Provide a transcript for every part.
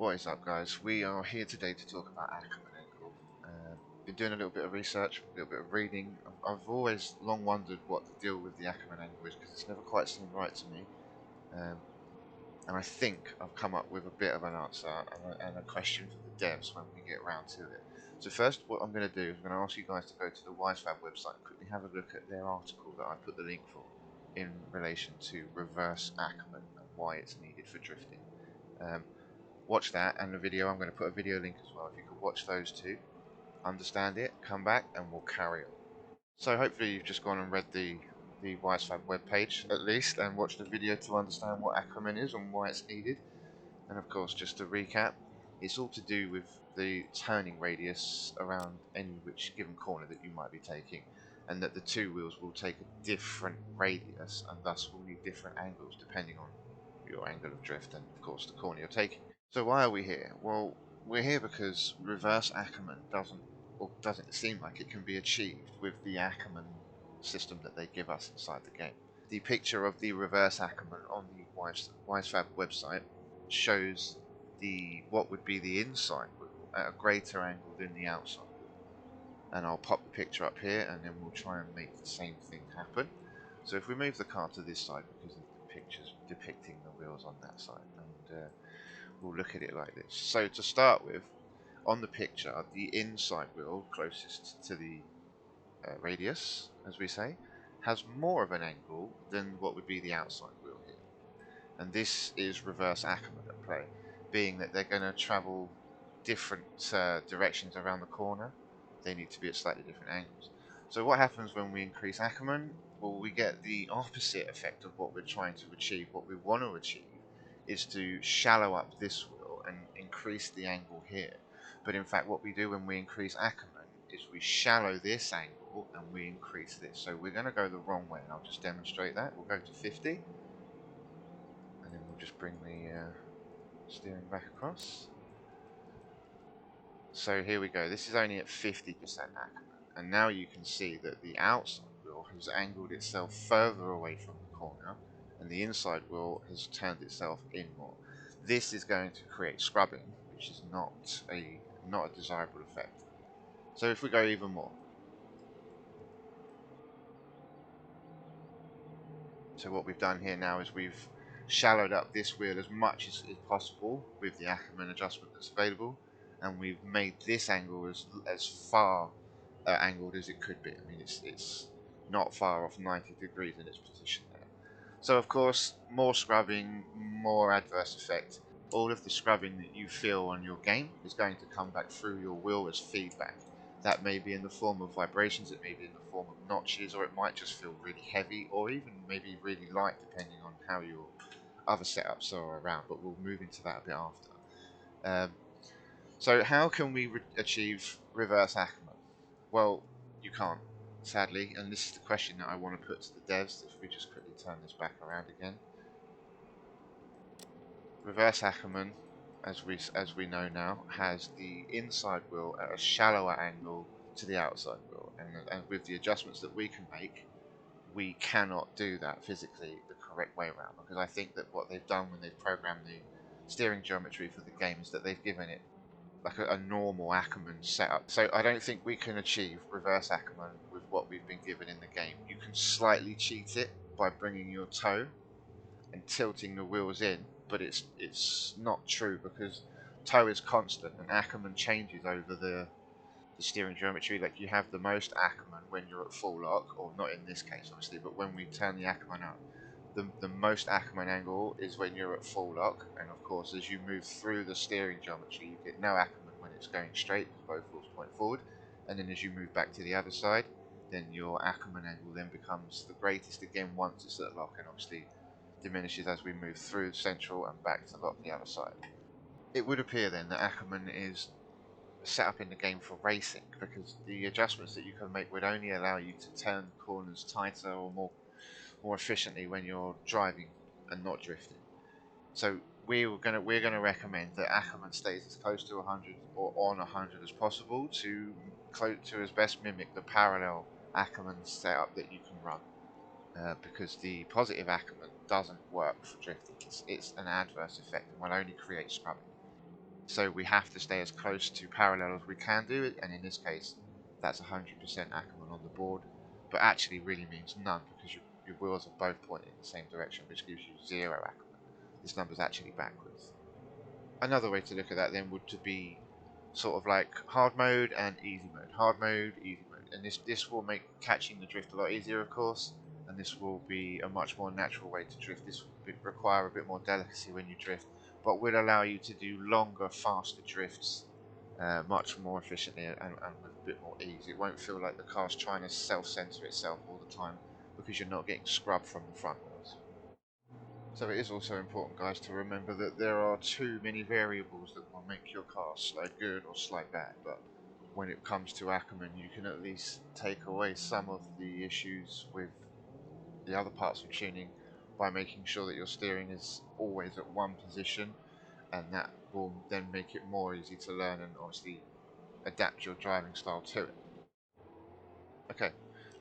What is up, guys? We are here today to talk about Ackerman angle. Been doing a little bit of research, a little bit of reading. I've always long wondered what the deal with the Ackerman angle is because it's never quite seemed right to me. And I think I've come up with a bit of an answer and a question for the devs when we get around to it. So first, what I'm going to do is I'm going to ask you guys to go to the Wisefab website and quickly have a look at their article that I put the link for in relation to Reverse Ackerman and why it's needed for drifting. Watch that and the video. I'm going to put a video link as well. If you could watch those two, understand it, come back and we'll carry on. So hopefully you've just gone and read the Wisefab webpage at least and watched the video to understand what Ackerman is and why it's needed. And of course, just to recap, it's all to do with the turning radius around any which given corner that you might be taking, and that the two wheels will take a different radius and thus will need different angles depending on your angle of drift and of course the corner you're taking. So why are we here? Well, we're here because Reverse Ackerman doesn't seem like it can be achieved with the Ackerman system that they give us inside the game. The picture of the Reverse Ackerman on the Wisefab website shows what would be the inside wheel at a greater angle than the outside wheel. And I'll pop the picture up here and then we'll try and make the same thing happen. So if we move the car to this side because of the pictures depicting the wheels on that side, and we'll look at it like this. So to start with, on the picture, the inside wheel closest to the radius, as we say, has more of an angle than what would be the outside wheel here. And this is Reverse Ackerman at play, being that they're going to travel different directions around the corner. They need to be at slightly different angles. So what happens when we increase Ackerman? Well, we get the opposite effect of what we're trying to achieve. What we want to achieve is to shallow up this wheel and increase the angle here. But in fact, what we do when we increase Ackerman is we shallow this angle and we increase this. So we're going to go the wrong way, and I'll just demonstrate that. We'll go to 50, and then we'll just bring the steering back across. So here we go. This is only at 50% Ackerman, and now you can see that the outside wheel has angled itself further away from the corner, and the inside wheel has turned itself in more. This is going to create scrubbing, which is not a desirable effect. So if we go even more, so what we've done here now is we've shallowed up this wheel as much as is possible with the Ackerman adjustment that's available, and we've made this angle as far angled as it could be. I mean, it's not far off 90 degrees in its position there. So of course, more scrubbing, more adverse effect. All of the scrubbing that you feel on your game is going to come back through your wheel as feedback. That may be in the form of vibrations, it may be in the form of notches, or it might just feel really heavy, or even maybe really light, depending on how your other setups are around, but we'll move into that a bit after. So how can we achieve Reverse Ackerman? Well, you can't, sadly, and this is the question that I want to put to the devs. If we just quickly turn this back around again. Reverse Ackerman, as we know now, has the inside wheel at a shallower angle to the outside wheel, and with the adjustments that we can make, we cannot do that physically the correct way around, because I think that what they've done when they've programmed the steering geometry for the game is that they've given it like a normal Ackerman setup. So I don't think we can achieve Reverse Ackerman with what we've been given in the game. You can slightly cheat it by bringing your toe and tilting the wheels in, but it's not true, because toe is constant and Ackerman changes over the steering geometry. Like, you have the most Ackerman when you're at full lock, or not in this case obviously, but when we turn the Ackerman up, the most Ackerman angle is when you're at full lock, and of course as you move through the steering geometry you get no Ackerman when it's going straight because both wheels point forward, and then as you move back to the other side, then your Ackerman angle then becomes the greatest again once it's at lock, and obviously diminishes as we move through central and back to lock the other side. It would appear then that Ackerman is set up in the game for racing, because the adjustments that you can make would only allow you to turn corners tighter or more efficiently when you're driving and not drifting. So we're gonna recommend that Ackerman stays as close to 100 or on 100 as possible to as best mimic the parallel Ackerman setup that you can run. Because the positive Ackerman doesn't work for drifting. It's an adverse effect and will only create scrubbing. So we have to stay as close to parallel as we can do it, and in this case, that's 100% Ackerman on the board, but actually really means none because your wheels are both pointing in the same direction, which gives you 0 Ackerman. This number's actually backwards. Another way to look at that then would to be sort of like hard mode and easy mode. Hard mode, easy mode. And this will make catching the drift a lot easier, of course, and this will be a much more natural way to drift. This will require a bit more delicacy when you drift, but will allow you to do longer, faster drifts much more efficiently and with a bit more ease. It won't feel like the car's trying to self-center itself all the time because you're not getting scrubbed from the front wheels. So it is also important, guys, to remember that there are too many variables that will make your car slide good or slide bad, but when it comes to Ackerman, you can at least take away some of the issues with the other parts of tuning by making sure that your steering is always at one position, and that will then make it more easy to learn and obviously adapt your driving style to it. Okay,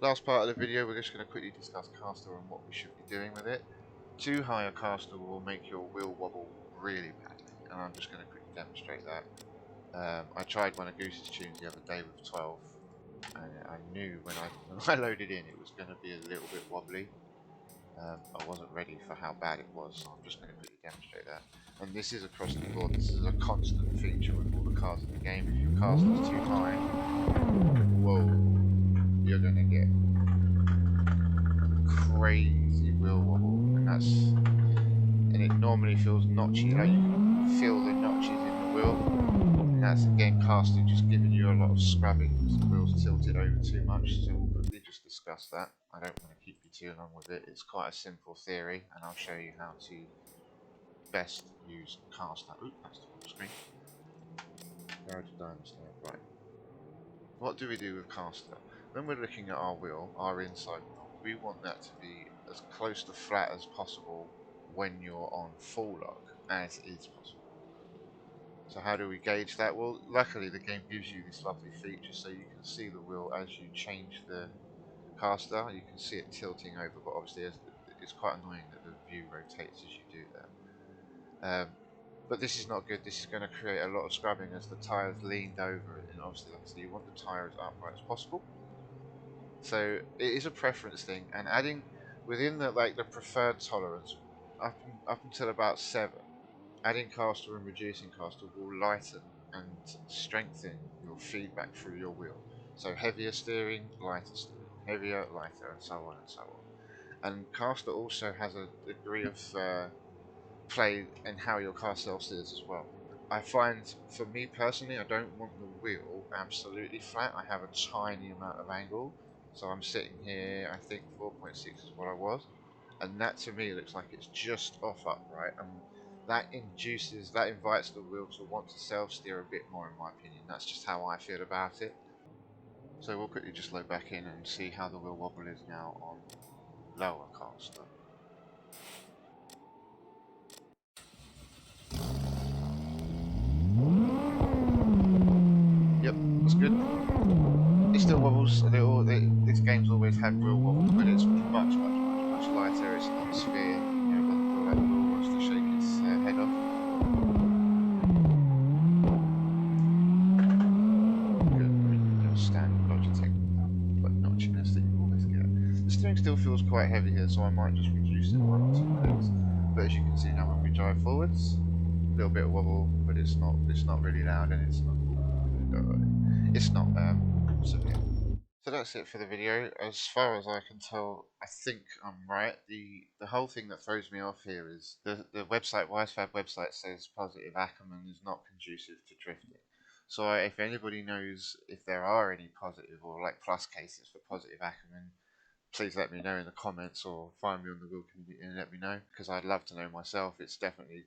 last part of the video, we're just going to quickly discuss caster and what we should be doing with it. Too high a caster will make your wheel wobble really badly, and I'm just going to quickly demonstrate that. I tried one of Goose's tunes the other day with 12, and I knew when I loaded in it was going to be a little bit wobbly. I wasn't ready for how bad it was, so I'm just going to quickly demonstrate that. And this is across the board, this is a constant feature with all the cars in the game. If your caster's too high, whoa, you're going to get crazy wheel wobble, and it normally feels notchy, like you can feel the notches in the wheel, and that's again caster just giving you a lot of scrubbing because the wheel's tilted over too much. So we'll quickly just discuss that. I don't want to keep you too long with it. It's quite a simple theory, and I'll show you how to best use caster. Ooh, that's the wrong screen. Go to dynostand. Right. What do we do with caster? When we're looking at our wheel, our inside wheel, we want that to be as close to flat as possible when you're on full lock as is possible. So how do we gauge that? Well, luckily the game gives you this lovely feature so you can see the wheel as you change the caster. You can see it tilting over, but obviously it's quite annoying that the view rotates as you do that. But this is not good. This is going to create a lot of scrubbing as the tyre's leaned over it, and obviously, like I said, you want the tyre as upright as possible. So it is a preference thing, and adding within the preferred tolerance up until about 7, adding caster and reducing caster will lighten and strengthen your feedback through your wheel. So heavier steering, lighter steering, heavier, lighter, and so on and so on. And caster also has a degree of play in how your car self-steers as well. I find, for me personally, I don't want the wheel absolutely flat. I have a tiny amount of angle, so I'm sitting here, I think 4.6 is what I was, and that to me looks like it's just off upright, and that invites the wheel to want to self-steer a bit more, in my opinion. That's just how I feel about it. So we'll quickly just load back in and see how the wheel wobble is now on lower caster. Yep, that's good. It still wobbles a little. This game's always had real wobble, but it's much lighter. It's not a sphere. You know, it doesn't feel like the wheel wants to shake its head off. Good. I mean, your standard Logitech like notchiness that you always get. The steering still feels quite heavy here, so I might just reduce it 1 or 2 clicks. But as you can see now, when we drive forwards, a little bit of wobble, but it's not really loud, and it's not severe. So that's it for the video. As far as I can tell, I think I'm right. The whole thing that throws me off here is the website, Wisefab website, says positive Ackerman is not conducive to drifting. So if anybody knows if there are any positive or like plus cases for positive Ackerman, please let me know in the comments or find me on the wheel community and let me know, because I'd love to know myself. It's definitely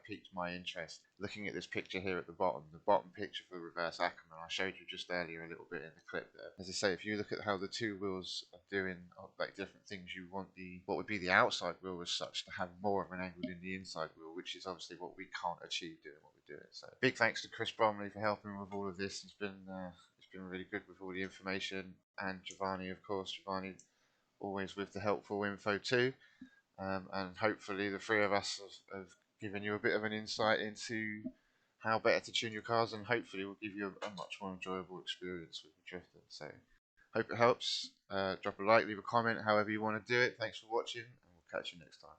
piqued my interest. Looking at this picture here at the bottom picture for Reverse Ackerman, I showed you just earlier a little bit in the clip there. As I say, if you look at how the two wheels are doing like different things, you want what would be the outside wheel as such to have more of an angle than the inside wheel, which is obviously what we can't achieve doing what we're doing. So big thanks to Chris Bromley for helping with all of this. It's been really good with all the information, and Giovanni, of course. Giovanni always with the helpful info too, and hopefully the three of us have given you a bit of an insight into how better to tune your cars, and hopefully will give you a much more enjoyable experience with the drifter. So hope it helps. Drop a like, leave a comment, however you want to do it. Thanks for watching, and we'll catch you next time.